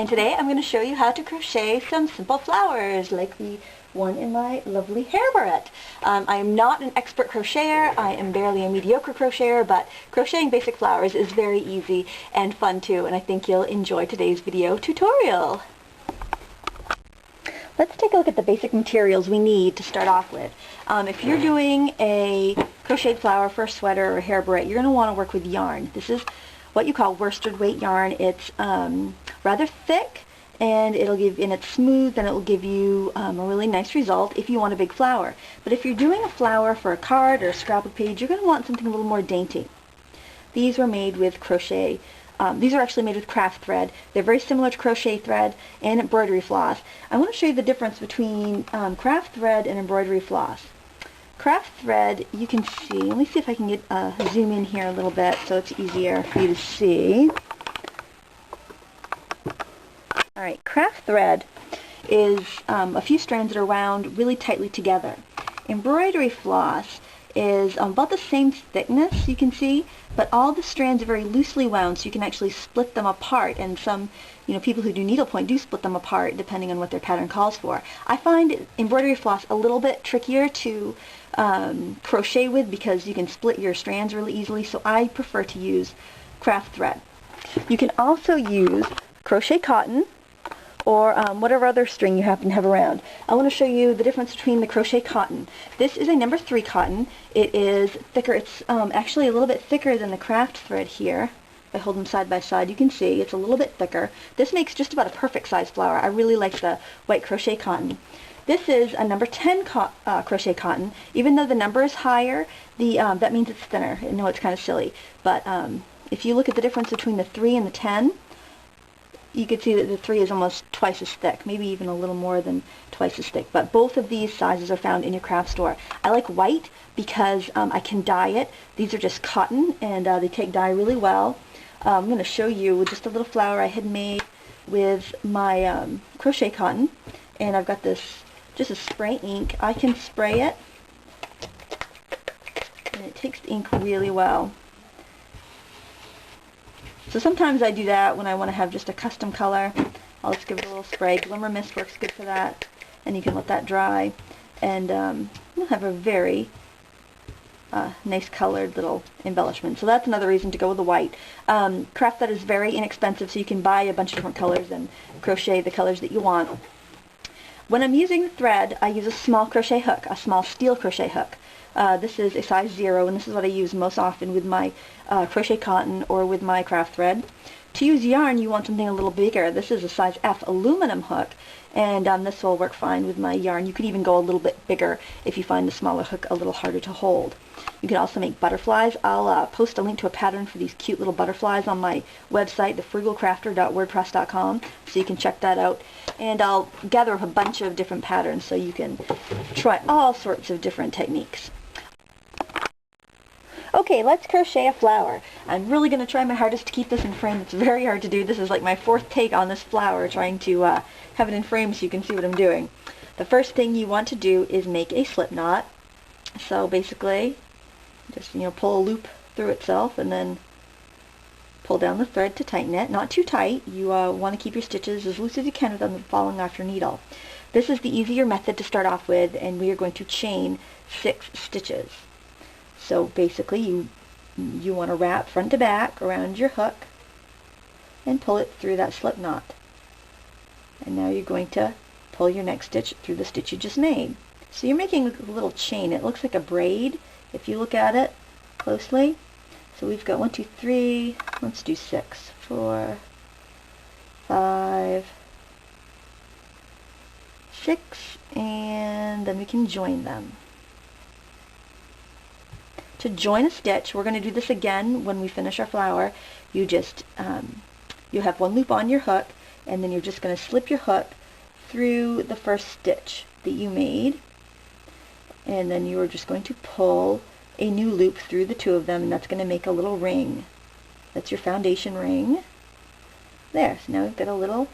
And today I'm going to show you how to crochet some simple flowers like the one in my lovely hair barrette. I am not an expert crocheter, I am barely a mediocre crocheter, but crocheting basic flowers is very easy and fun too, and I think you'll enjoy today's video tutorial. Let's take a look at the basic materials we need to start off with. If you're doing a crocheted flower for a sweater or a hair barrette, you're going to want to work with yarn. This is what you call worsted weight yarn. It's rather thick, and it's smooth, and it will give you a really nice result if you want a big flower. But if you're doing a flower for a card or a scrapbook page, you're going to want something a little more dainty. These were made with crochet. These are actually made with craft thread. They're very similar to crochet thread and embroidery floss. I want to show you the difference between craft thread and embroidery floss. Craft thread, you can see, let me see if I can get zoom in here a little bit so it's easier for you to see. Alright, craft thread is a few strands that are wound really tightly together. Embroidery floss is about the same thickness, you can see, but all the strands are very loosely wound, so you can actually split them apart, and some people who do needlepoint do split them apart depending on what their pattern calls for. I find embroidery floss a little bit trickier to crochet with because you can split your strands really easily, so I prefer to use craft thread. You can also use crochet cotton or whatever other string you happen to have around. I want to show you the difference between the crochet cotton. This is a number 3 cotton. It is thicker. It's actually a little bit thicker than the craft thread here. If I hold them side by side, you can see it's a little bit thicker. This makes just about a perfect size flower. I really like the white crochet cotton. This is a number 10 crochet cotton. Even though the number is higher, that means it's thinner. I know it's kind of silly, but if you look at the difference between the 3 and the 10, you can see that the 3 is almost twice as thick, maybe even a little more than twice as thick. But both of these sizes are found in your craft store. I like white because I can dye it. These are just cotton, and they take dye really well. I'm going to show you just a little flower I had made with my crochet cotton, and I've got this just a spray ink. I can spray it, and it takes the ink really well. So sometimes I do that when I want to have just a custom color. I'll just give it a little spray. Glimmer Mist works good for that, and you can let that dry, and you'll have a very nice colored little embellishment. So that's another reason to go with the white. Craft thread is very inexpensive, so you can buy a bunch of different colors and crochet the colors that you want. When I'm using the thread, I use a small crochet hook, a small steel crochet hook. This is a size 0, and this is what I use most often with my crochet cotton or with my craft thread. To use yarn, you want something a little bigger. This is a size F aluminum hook, and this will work fine with my yarn. You could even go a little bit bigger if you find the smaller hook a little harder to hold. You can also make butterflies. I'll post a link to a pattern for these cute little butterflies on my website, thefrugalcrafter.wordpress.com, so you can check that out. And I'll gather up a bunch of different patterns so you can try all sorts of different techniques. Okay, let's crochet a flower. I'm really going to try my hardest to keep this in frame. It's very hard to do. This is like my 4th take on this flower, trying to have it in frame so you can see what I'm doing. The first thing you want to do is make a slip knot. So basically, just pull a loop through itself and then pull down the thread to tighten it. Not too tight. You want to keep your stitches as loose as you can without them falling off your needle. This is the easier method to start off with, and we are going to chain 6 stitches. So basically you want to wrap front to back around your hook and pull it through that slip knot. And now you're going to pull your next stitch through the stitch you just made. So you're making a little chain. It looks like a braid if you look at it closely. So we've got 1, 2, 3, let's do 6, 4, 5, 6, and then we can join them. To join a stitch, we're going to do this again when we finish our flower. You just, you have 1 loop on your hook, and then you're just going to slip your hook through the first stitch that you made, and then you are just going to pull a new loop through the 2 of them, and that's going to make a little ring. That's your foundation ring. There, so now we've got a little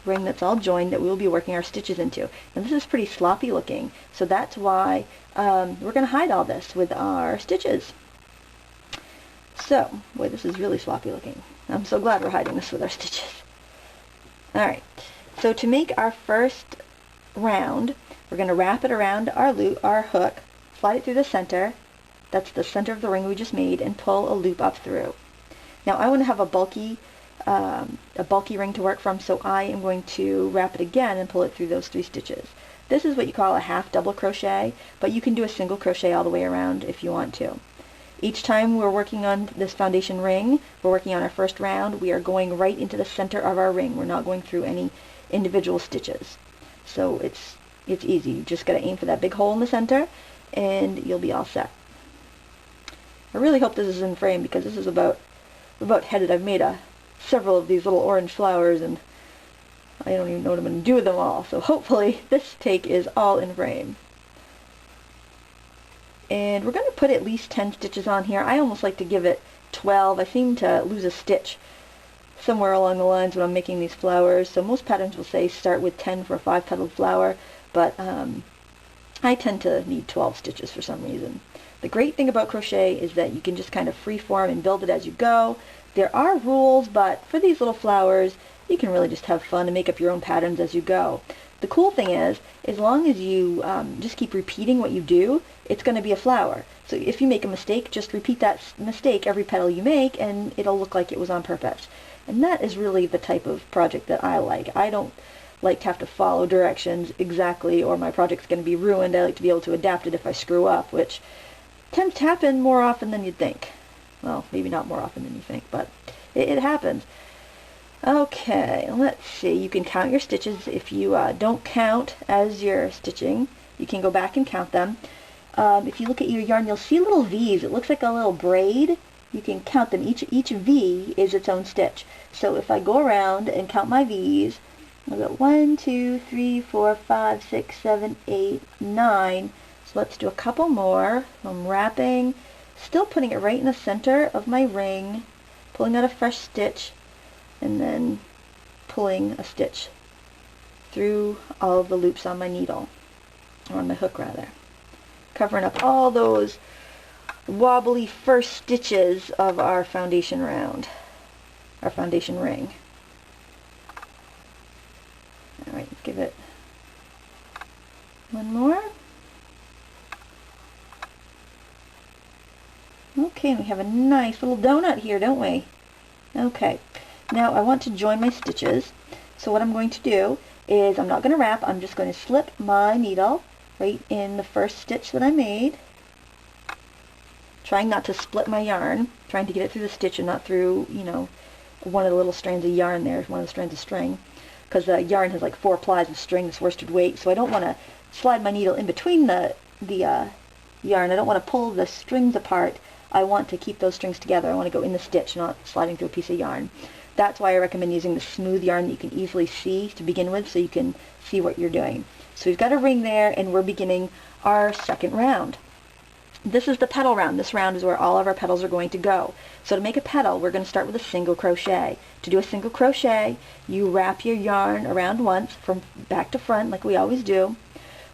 ring that's all joined that we will be working our stitches into. And this is pretty sloppy looking, so that's why we're going to hide all this with our stitches. So, boy, this is really sloppy looking. I'm so glad we're hiding this with our stitches. Alright, so to make our first round, we're going to wrap it around our loop, our hook, slide it through the center, that's the center of the ring we just made, and pull a loop up through. Now I want to have a bulky ring to work from, so I am going to wrap it again and pull it through those 3 stitches. This is what you call a half double crochet, but you can do a single crochet all the way around if you want to. Each time we're working on this foundation ring, we're working on our first round, we are going right into the center of our ring. We're not going through any individual stitches. So it's easy. You just got to aim for that big hole in the center and you'll be all set. I really hope this is in frame because this is about headed. I've made several of these little orange flowers and I don't even know what I'm going to do with them all. So hopefully this take is all in frame. And we're going to put at least 10 stitches on here. I almost like to give it 12. I seem to lose a stitch somewhere along the lines when I'm making these flowers. So most patterns will say start with 10 for a 5-petaled flower, but I tend to need 12 stitches for some reason. The great thing about crochet is that you can just kind of freeform and build it as you go. There are rules, but for these little flowers, you can really just have fun and make up your own patterns as you go. The cool thing is, as long as you just keep repeating what you do, it's going to be a flower. So if you make a mistake, just repeat that mistake every petal you make, and it'll look like it was on purpose. And that is really the type of project that I like. I don't like to have to follow directions exactly, or my project's going to be ruined. I like to be able to adapt it if I screw up, which tends to happen more often than you'd think. Well, maybe not more often than you think, but it happens. Okay, let's see. You can count your stitches. If you don't count as you're stitching, you can go back and count them. If you look at your yarn, you'll see little V's. It looks like a little braid. You can count them. Each V is its own stitch. So if I go around and count my V's, I've got 1, 2, 3, 4, 5, 6, 7, 8, 9. So let's do a couple more. I'm wrapping, still putting it right in the center of my ring, pulling out a fresh stitch, and then pulling a stitch through all of the loops on my needle, or on my hook rather, covering up all those wobbly first stitches of our foundation round, our foundation ring. Alright, let's give it one more. Okay, we have a nice little donut here, don't we? Okay. Now I want to join my stitches, so what I'm going to do is I'm not going to wrap, I'm just going to slip my needle right in the first stitch that I made, trying not to split my yarn, trying to get it through the stitch and not through, you know, one of the little strands of yarn there, one of the strands of string, because the yarn has like 4 plies of string, this worsted weight, so I don't want to slide my needle in between the yarn. I don't want to pull the strings apart. I want to keep those strings together. I want to go in the stitch, not sliding through a piece of yarn. That's why I recommend using the smooth yarn that you can easily see to begin with, so you can see what you're doing. So we've got a ring there, and we're beginning our second round. This is the petal round. This round is where all of our petals are going to go. So to make a petal, we're going to start with a single crochet. To do a single crochet, you wrap your yarn around once from back to front, like we always do.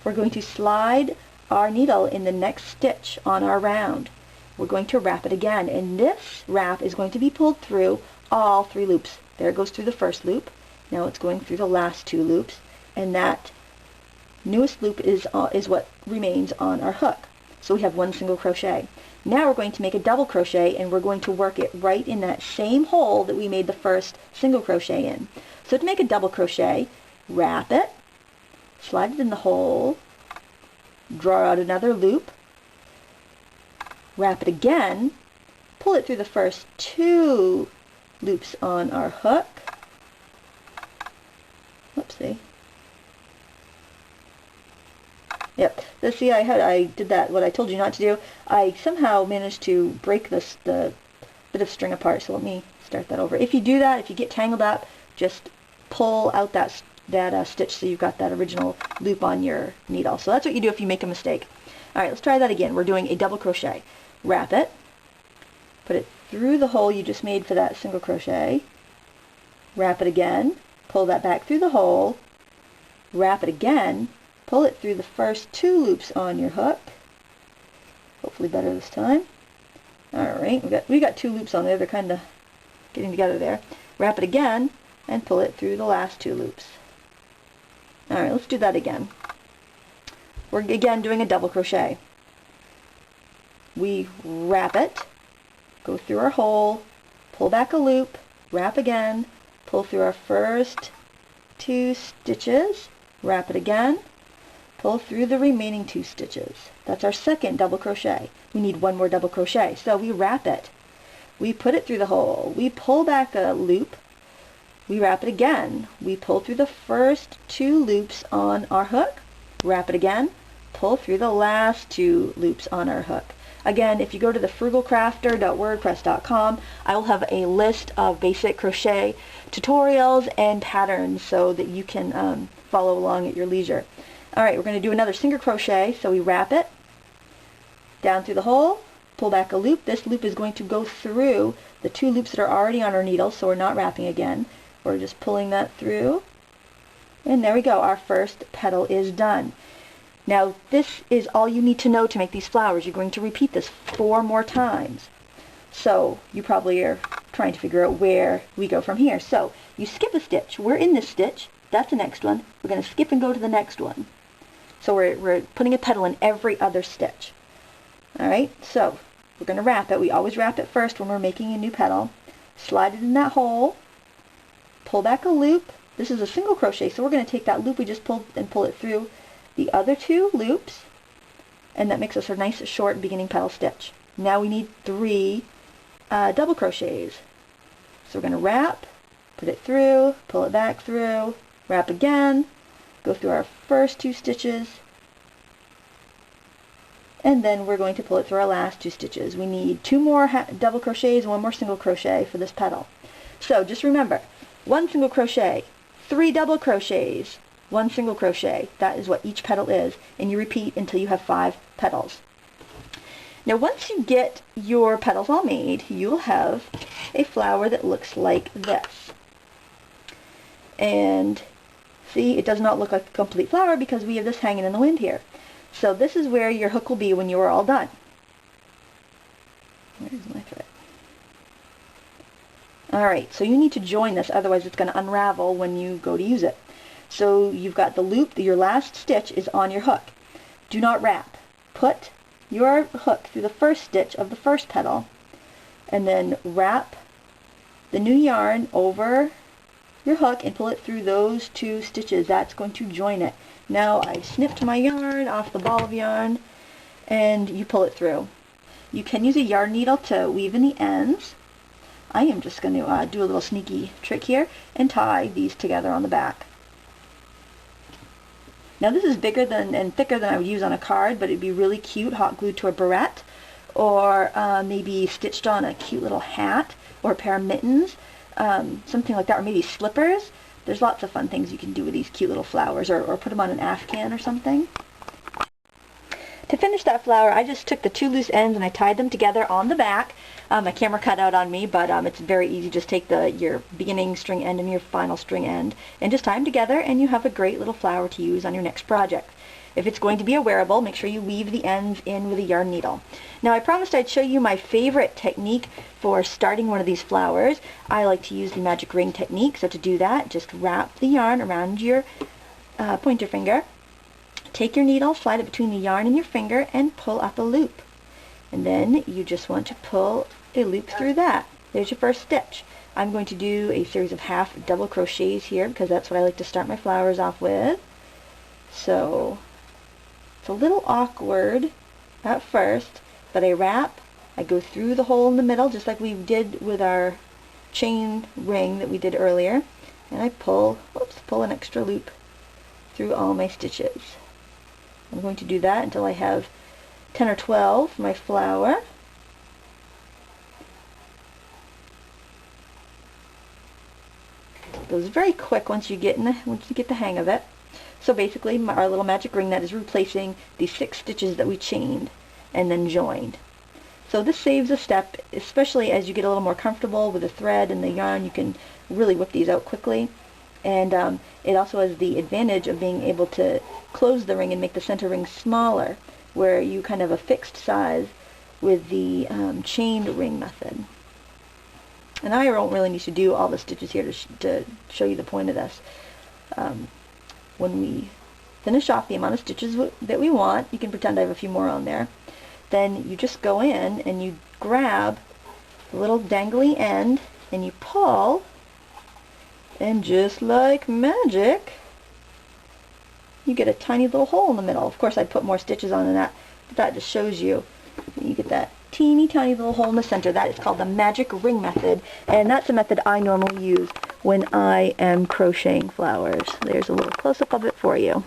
We're going to slide our needle in the next stitch on our round. We're going to wrap it again, and this wrap is going to be pulled through all 3 loops. There it goes through the first loop. Now it's going through the last 2 loops, and that newest loop is what remains on our hook. So we have one single crochet. Now we're going to make a double crochet, and we're going to work it right in that same hole that we made the first single crochet in. So to make a double crochet, wrap it, slide it in the hole, draw out another loop, wrap it again, pull it through the first 2 loops on our hook. Whoopsie. Yep. Let's see, I did that, what I told you not to do. I somehow managed to break the bit of string apart, so let me start that over. If you do that, if you get tangled up, just pull out that stitch so you've got that original loop on your needle. So that's what you do if you make a mistake. Alright, let's try that again. We're doing a double crochet. Wrap it, put it through the hole you just made for that single crochet, wrap it again, pull that back through the hole, wrap it again, pull it through the first 2 loops on your hook, hopefully better this time. Alright, we got 2 loops on there, they're kind of getting together there. Wrap it again, and pull it through the last 2 loops. Alright, let's do that again. We're again doing a double crochet. We wrap it, go through our hole, pull back a loop, wrap again, pull through our first 2 stitches, wrap it again, pull through the remaining 2 stitches. That's our second double crochet. We need 1 more double crochet. So we wrap it, we put it through the hole, we pull back a loop, we wrap it again, we pull through the first 2 loops on our hook, wrap it again, pull through the last 2 loops on our hook. Again, if you go to thefrugalcrafter.wordpress.com, I will have a list of basic crochet tutorials and patterns so that you can follow along at your leisure. Alright, we're going to do another single crochet, so we wrap it down through the hole, pull back a loop. This loop is going to go through the 2 loops that are already on our needle, so we're not wrapping again. We're just pulling that through, and there we go, our first petal is done. Now this is all you need to know to make these flowers. You're going to repeat this 4 more times. So you probably are trying to figure out where we go from here. So you skip a stitch. We're in this stitch. That's the next one. We're going to skip and go to the next one. So we're putting a petal in every other stitch. Alright, so we're going to wrap it. We always wrap it first when we're making a new petal. Slide it in that hole. Pull back a loop. This is a single crochet, so we're going to take that loop we just pulled and pull it through the other 2 loops, and that makes us a nice short beginning petal stitch. Now we need 3 double crochets. So we're going to wrap, put it through, pull it back through, wrap again, go through our first 2 stitches, and then we're going to pull it through our last 2 stitches. We need 2 more double crochets, 1 more single crochet for this petal. So just remember, 1 single crochet, 3 double crochets, 1 single crochet. That is what each petal is, and you repeat until you have 5 petals. Now once you get your petals all made, you'll have a flower that looks like this. And see, it does not look like a complete flower because we have this hanging in the wind here. So this is where your hook will be when you are all done. Where's my thread? Alright, so you need to join this, otherwise it's going to unravel when you go to use it. So you've got the loop, your last stitch is on your hook. Do not wrap. Put your hook through the first stitch of the first petal, and then wrap the new yarn over your hook and pull it through those 2 stitches. That's going to join it. Now I snipped my yarn off the ball of yarn, and you pull it through. You can use a yarn needle to weave in the ends. I am just going to do a little sneaky trick here and tie these together on the back. Now this is bigger than and thicker than I would use on a card, but it'd be really cute hot glued to a barrette, or maybe stitched on a cute little hat or a pair of mittens, something like that, or maybe slippers. There's lots of fun things you can do with these cute little flowers, or put them on an afghan or something. To finish that flower, I just took the 2 loose ends and I tied them together on the back. My camera cut out on me, but it's very easy. Just take your beginning string end and your final string end and just tie them together, and you have a great little flower to use on your next project. If it's going to be a wearable, make sure you weave the ends in with a yarn needle. Now I promised I'd show you my favorite technique for starting one of these flowers. I like to use the magic ring technique, so to do that, just wrap the yarn around your pointer finger. Take your needle, slide it between the yarn and your finger, and pull up a loop. And then you just want to pull a loop through that. There's your first stitch. I'm going to do a series of half double crochets here because that's what I like to start my flowers off with. So it's a little awkward at first, but I wrap, I go through the hole in the middle just like we did with our chain ring that we did earlier, and I pull an extra loop through all my stitches. I'm going to do that until I have 10 or 12 for my flower. It goes very quick once you get the hang of it. So basically our little magic ring net is replacing the 6 stitches that we chained and then joined. So this saves a step, especially as you get a little more comfortable with the thread and the yarn. You can really whip these out quickly. And it also has the advantage of being able to close the ring and make the center ring smaller, where you kind of have a fixed size with the chained ring method. And I don't really need to do all the stitches here to show you the point of this. When we finish off the amount of stitches that we want, you can pretend I have a few more on there, then you just go in and you grab the little dangly end and you pull, and just like magic, you get a tiny little hole in the middle. Of course, I'd put more stitches on than that, but that just shows you. You get that teeny tiny little hole in the center. That is called the magic ring method, and that's a method I normally use when I am crocheting flowers. There's a little close-up of it for you.